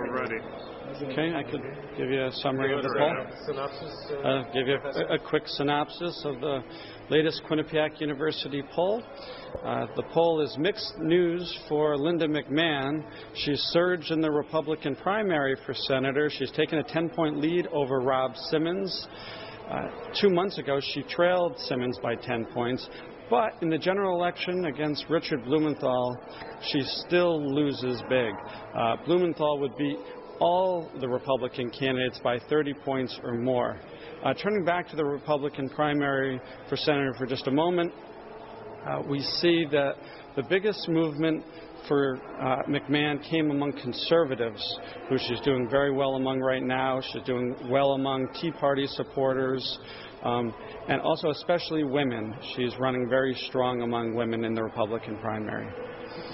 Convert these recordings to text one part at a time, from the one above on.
Already. Okay, I could give you a summary of the poll. Give you a quick synopsis of the latest Quinnipiac University poll. The poll is mixed news for Linda McMahon. She's surged in the Republican primary for senator. She's taken a 10-point lead over Rob Simmons. 2 months ago, she trailed Simmons by 10 points. But in the general election against Richard Blumenthal, she still loses big. Blumenthal would beat all the Republican candidates by 30 points or more. Turning back to the Republican primary for senator for just a moment, we see that the biggest movement for McMahon came among conservatives, who she's doing very well among right now. She's doing well among Tea Party supporters, and also especially women. She's running very strong among women in the Republican primary.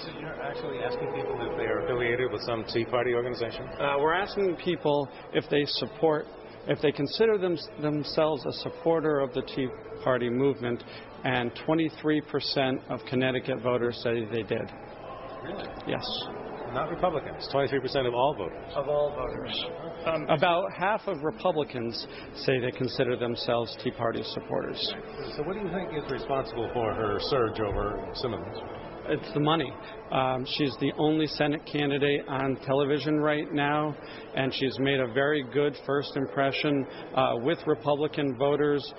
So you're actually asking people if they are affiliated with some Tea Party organization? We're asking people if they consider themselves a supporter of the Tea Party movement, and 23% of Connecticut voters say they did. Really? Yes. Not Republicans. 23% of all voters. Of all voters. About half of Republicans say they consider themselves Tea Party supporters. So what do you think is responsible for her surge over Simmons? It's the money. She's the only Senate candidate on television right now, and she's made a very good first impression with Republican voters.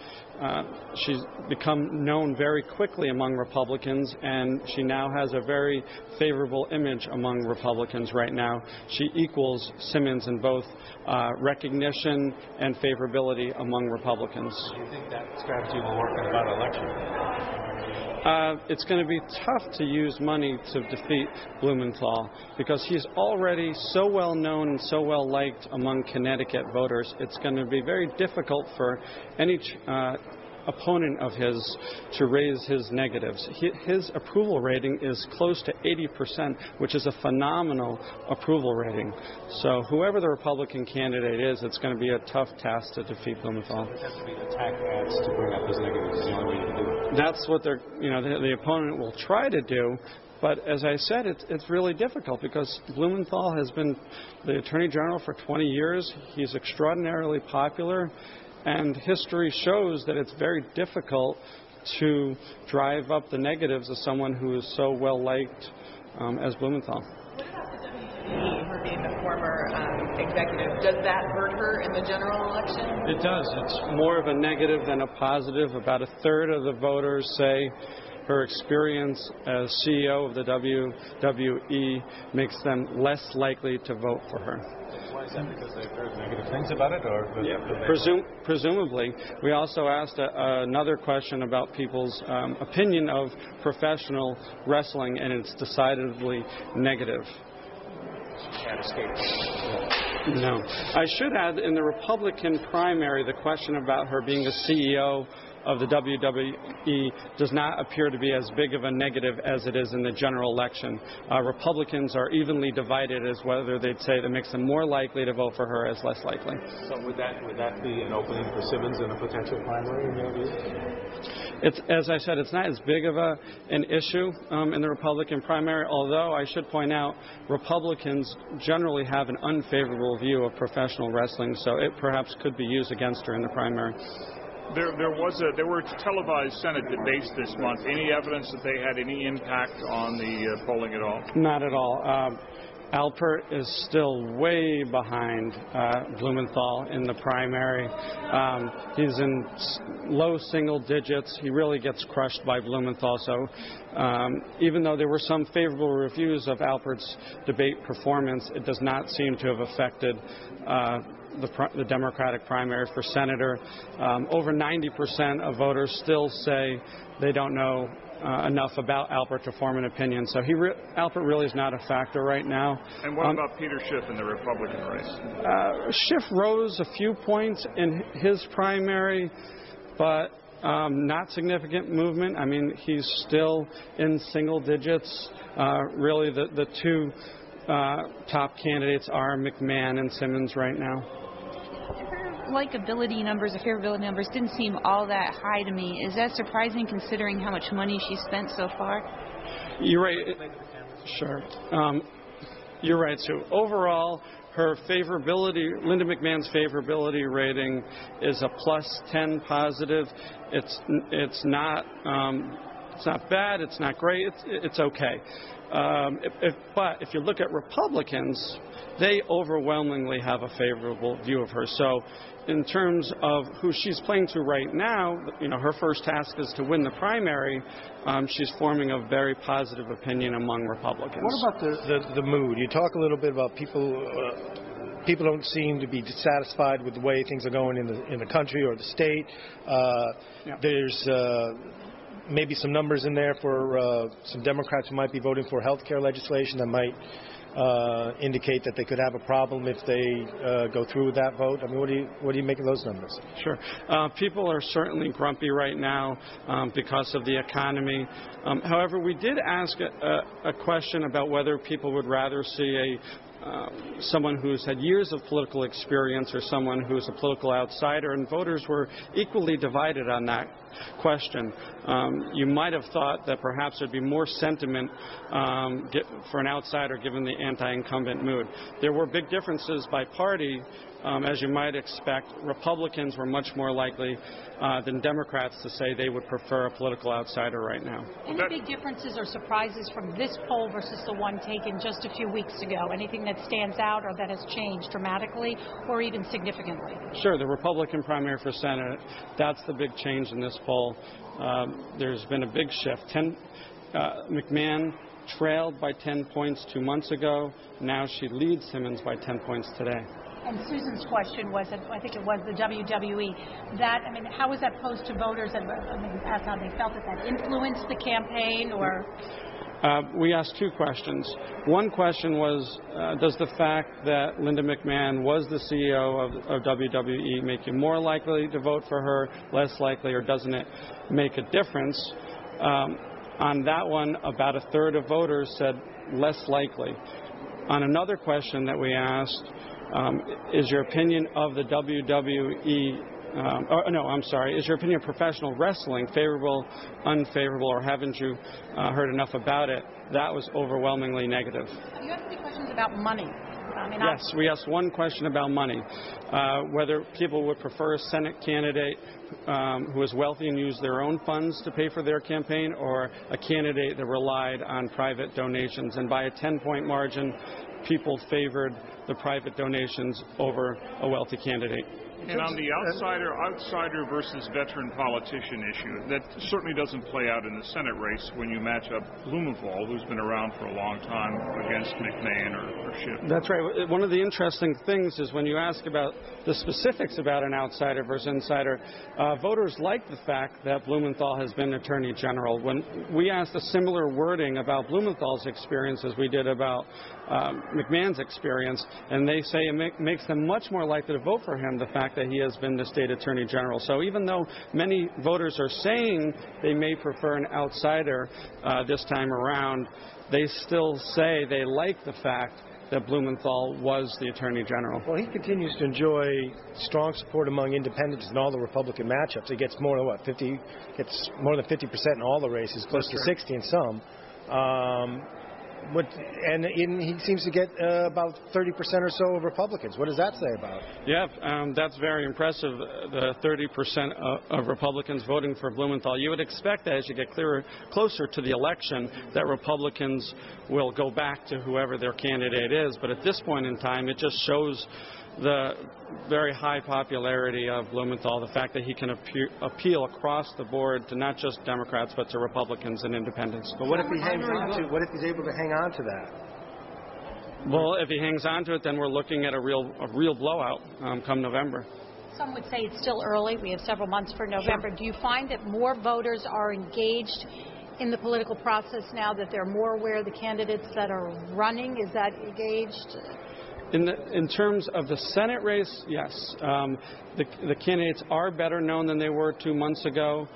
She's become known very quickly among Republicans, and she now has a very favorable image among Republicans right now. She equals Simmons in both recognition and favorability among Republicans. Do you think that strategy will work in about an election? It's going to be tough to use money to defeat Blumenthal because he's already so well known and so well liked among Connecticut voters. It's going to be very difficult for any opponent of his to raise his negatives. His approval rating is close to 80%, which is a phenomenal approval rating. So whoever the Republican candidate is, it's going to be a tough task to defeat Blumenthal. It has to be attack ads to bring up his negatives. Is the only way you can do it. That's what the opponent will try to do. But as I said, it's really difficult because Blumenthal has been the Attorney General for 20 years. He's extraordinarily popular. And history shows that it's very difficult to drive up the negatives of someone who is so well liked as Blumenthal. What about the WWE, her being the former executive? Does that hurt her in the general election? It does. It's more of a negative than a positive. About a third of the voters say her experience as CEO of the WWE makes them less likely to vote for her. Why is that? Because they've heard negative things about it? Presumably. We also asked another question about people's opinion of professional wrestling, and it's decidedly negative. Can't escape. No. I should add, in the Republican primary, the question about her being the CEO of the WWE does not appear to be as big of a negative as it is in the general election. Republicans are evenly divided as whether they'd say that makes them more likely to vote for her as less likely. So would that be an opening for Simmons in a potential primary in your view? As I said, it's not as big of an issue in the Republican primary, although I should point out Republicans generally have an unfavorable view of professional wrestling, so it perhaps could be used against her in the primary. There were televised Senate debates this month. Any evidence that they had any impact on the polling at all? Not at all. Alpert is still way behind Blumenthal in the primary. He's in low single digits. He really gets crushed by Blumenthal. So even though there were some favorable reviews of Alpert's debate performance, it does not seem to have affected the Democratic primary for senator. Over 90% of voters still say they don't know enough about Alpert to form an opinion. So Alpert really is not a factor right now. And what about Peter Schiff in the Republican race? Schiff rose a few points in his primary, but not significant movement. I mean, he's still in single digits. Really, the two top candidates are McMahon and Simmons right now. Her likability numbers, or favorability numbers, didn't seem all that high to me. Is that surprising considering how much money she spent so far? You're right. Sure. You're right, Sue. Overall, her favorability, Linda McMahon's favorability rating is a +10 positive. It's not bad. It's not great. It's okay. But if you look at Republicans, they overwhelmingly have a favorable view of her. So in terms of who she's playing to right now, her first task is to win the primary. She's forming a very positive opinion among Republicans. What about the mood? You talk a little bit about people don't seem to be dissatisfied with the way things are going in the country or the state. There's maybe some numbers in there for some Democrats who might be voting for health care legislation that might indicate that they could have a problem if they go through with that vote. I mean, what do you make of those numbers? Sure. People are certainly grumpy right now because of the economy. However, we did ask a question about whether people would rather see someone who's had years of political experience or someone who's a political outsider, and voters were equally divided on that question. You might have thought that perhaps there'd be more sentiment for an outsider given the anti-incumbent mood. There were big differences by party. As you might expect, Republicans were much more likely than Democrats to say they would prefer a political outsider right now. Any big differences or surprises from this poll versus the one taken just a few weeks ago? Anything that stands out or that has changed dramatically or even significantly? Sure. The Republican primary for Senate, that's the big change in this poll. There's been a big shift. McMahon trailed by 10 points 2 months ago. Now she leads Simmons by 10 points today. And Susan's question was, I think it was the WWE, how was that posed to voters? Asked how they felt that influenced the campaign, or? We asked two questions. One question was, does the fact that Linda McMahon was the CEO of WWE make you more likely to vote for her, less likely, or doesn't it make a difference? On that one, about a third of voters said less likely. On another question that we asked, is your opinion of the WWE, is your opinion of professional wrestling favorable, unfavorable, or haven't you heard enough about it? That was overwhelmingly negative. You asked any questions about money. Yes, we asked one question about money, whether people would prefer a Senate candidate who is wealthy and used their own funds to pay for their campaign, or a candidate that relied on private donations. And by a 10-point margin, people favored the private donations over a wealthy candidate. And on the outsider versus veteran politician issue, that certainly doesn't play out in the Senate race when you match up Blumenthal, who's been around for a long time, against McMahon or Schiff. That's right. One of the interesting things is when you ask about the specifics about an outsider versus insider, voters like the fact that Blumenthal has been Attorney General. When we asked a similar wording about Blumenthal's experience as we did about McMahon's experience, and they say it makes them much more likely to vote for him, the fact that he has been the state attorney general. So even though many voters are saying they may prefer an outsider this time around, they still say they like the fact that Blumenthal was the attorney general. Well, he continues to enjoy strong support among independents in all the Republican matchups. He gets more than 50% in all the races, close to 60 in some. And he seems to get about 30% or so of Republicans. What does that say about it? Yeah, that's very impressive, the 30% of Republicans voting for Blumenthal. You would expect that as you get closer to the election that Republicans will go back to whoever their candidate is. But at this point in time, it just shows the very high popularity of Blumenthal, the fact that he can appeal across the board to not just Democrats but to Republicans and independents. But what if he's able to hang on to that? Well, if he hangs on to it, then we're looking at a real blowout come November. Some would say it's still early. We have several months for November. Sure. Do you find that more voters are engaged in the political process now, that they're more aware of the candidates that are running? Is that engaged? In terms of the Senate race, yes. The candidates are better known than they were 2 months ago.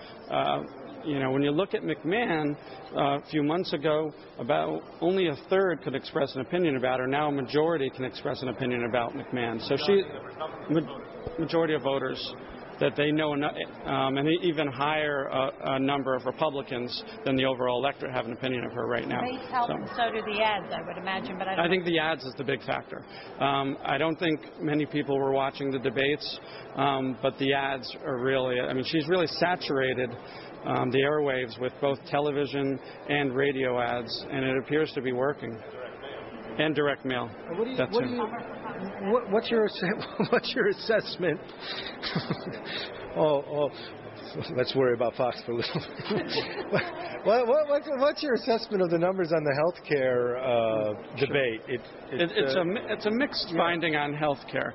When you look at McMahon, a few months ago, about only a third could express an opinion about her. Now a majority can express an opinion about McMahon. So majority of voters. that they know an even higher number of Republicans than the overall electorate have an opinion of her right now. Debates help, and so do the ads, I would imagine. But I think the ads is the big factor. I don't think many people were watching the debates, but the ads are really, I mean, she's really saturated the airwaves with both television and radio ads, and it appears to be working. And direct mail. What's your assessment? Let's worry about Fox for a little. What's your assessment of the numbers on the healthcare debate? It's a mixed finding on healthcare.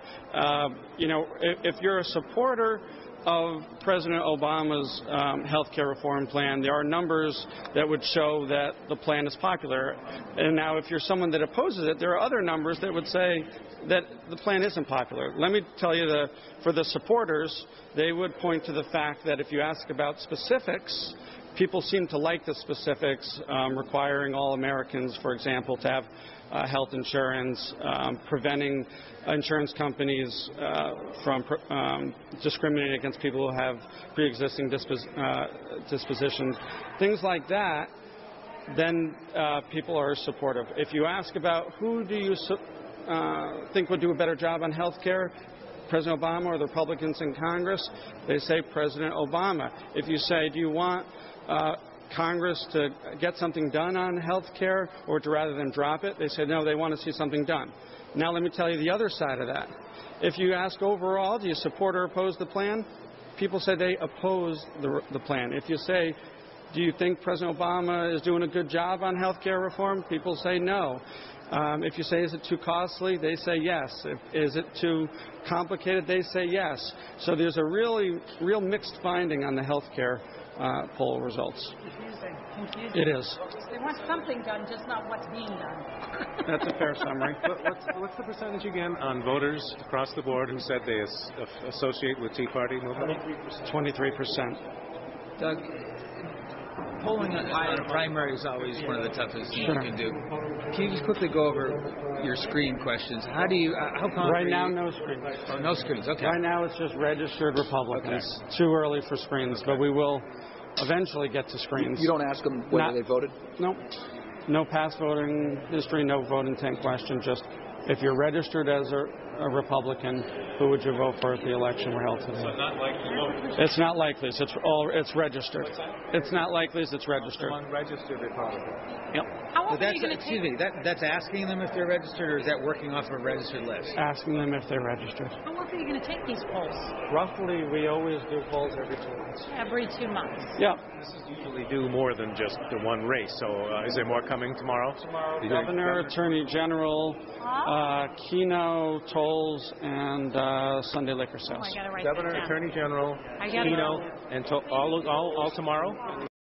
If you're a supporter of President Obama's health care reform plan, there are numbers that would show that the plan is popular. And now if you're someone that opposes it, there are other numbers that would say that the plan isn't popular. Let me tell you, for the supporters, they would point to the fact that if you ask about specifics, people seem to like the specifics, requiring all Americans, for example, to have health insurance, preventing insurance companies from discriminating against people who have pre-existing dispositions, things like that. Then people are supportive. If you ask about who do you think would do a better job on health care, President Obama or the Republicans in Congress, they say President Obama. If you say, do you want Congress to get something done on health care or to rather than drop it, they say no, they want to see something done. Now let me tell you the other side of that. If you ask overall, do you support or oppose the plan, people say they oppose the plan. If you say, do you think President Obama is doing a good job on health care reform, people say no. If you say, is it too costly, they say yes. Is it too complicated, they say yes. So there's a real mixed finding on the health care poll results. Confusing. It is. They want something done, just not what's being done. That's a fair summary. What's the percentage again on voters across the board who said they associate with Tea Party movement? 23%. Doug, polling on a primary is always one of the toughest things you can do. Can you just quickly go over your screen questions? How Right now, no screens. Oh, no screens, okay. Right now, it's just registered Republicans. Okay. Too early for screens, but we will eventually get to screens. You don't ask them whether they voted? No. No past voting history, no vote intent question, just if you're registered as a Republican, who would you vote for at the election we're held today? So not likely voters. It's not likely. It's registered. It's not likely. It's registered. Unregistered Republican. Yep. How often are you going to excuse me, that's asking them if they're registered, or is that working off a registered list? Asking them if they're registered. How often are you going to take these polls? Roughly, we always do polls every 2 months. Every 2 months. Yeah. This is usually do more than just the one race. So is there more coming tomorrow? Governor, Attorney General, Keno, tolls, and Sunday liquor sales. Oh, I gotta write Governor, that down. Attorney General, Keno, and all tomorrow?